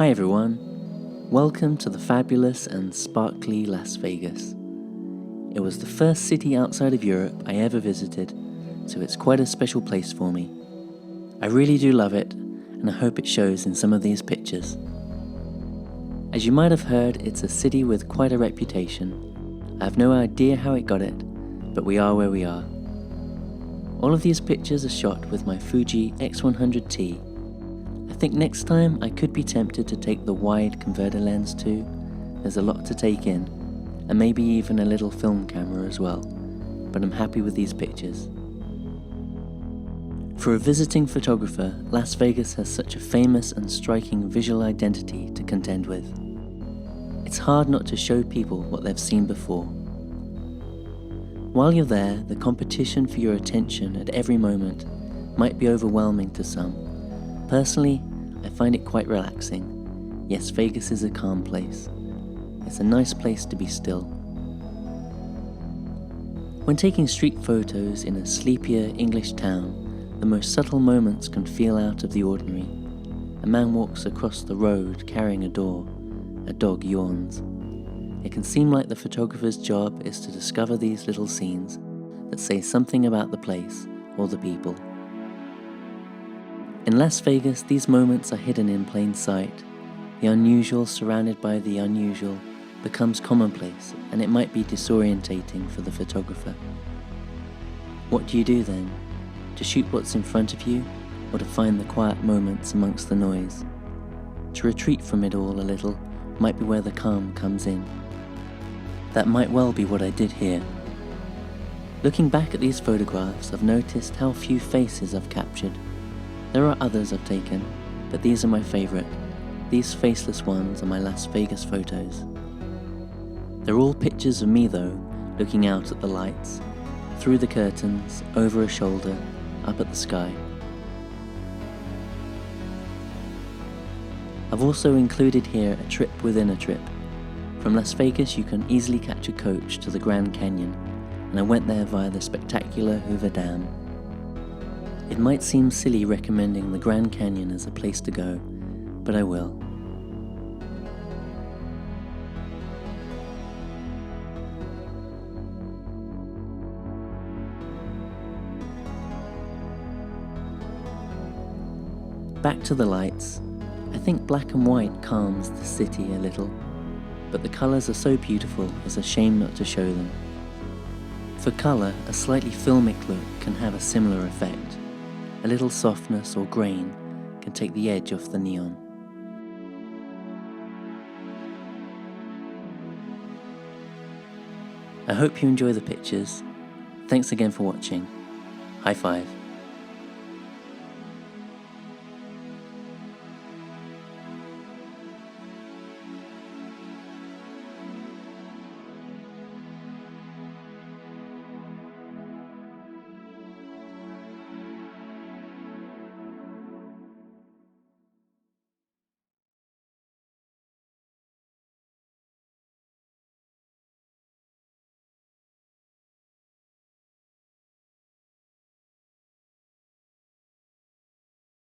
Hi everyone, welcome to the fabulous and sparkly Las Vegas. It was the first city outside of Europe I ever visited, so it's quite a special place for me. I really do love it, and I hope it shows in some of these pictures. As you might have heard, it's a city with quite a reputation. I have no idea how it got it, but we are where we are. All of these pictures are shot with my Fuji X100T. I think next time I could be tempted to take the wide converter lens too. There's a lot to take in, and maybe even a little film camera as well, but I'm happy with these pictures. For a visiting photographer, Las Vegas has such a famous and striking visual identity to contend with. It's hard not to show people what they've seen before. While you're there, the competition for your attention at every moment might be overwhelming to some. Personally, I find it quite relaxing. Yes, Vegas is a calm place. It's a nice place to be still. When taking street photos in a sleepier English town, the most subtle moments can feel out of the ordinary. A man walks across the road carrying a door. A dog yawns. It can seem like the photographer's job is to discover these little scenes that say something about the place or the people. In Las Vegas, these moments are hidden in plain sight. The unusual surrounded by the unusual becomes commonplace, and it might be disorientating for the photographer. What do you do then? To shoot what's in front of you, or to find the quiet moments amongst the noise? To retreat from it all a little might be where the calm comes in. That might well be what I did here. Looking back at these photographs, I've noticed how few faces I've captured. There are others I've taken, but these are my favourite. These faceless ones are my Las Vegas photos. They're all pictures of me though, looking out at the lights, through the curtains, over a shoulder, up at the sky. I've also included here a trip within a trip. From Las Vegas you can easily catch a coach to the Grand Canyon, and I went there via the spectacular Hoover Dam. It might seem silly recommending the Grand Canyon as a place to go, but I will. Back to the lights. I think black and white calms the city a little, but the colours are so beautiful it's a shame not to show them. For colour, a slightly filmic look can have a similar effect. A little softness or grain can take the edge off the neon. I hope you enjoy the pictures. Thanks again for watching. High five.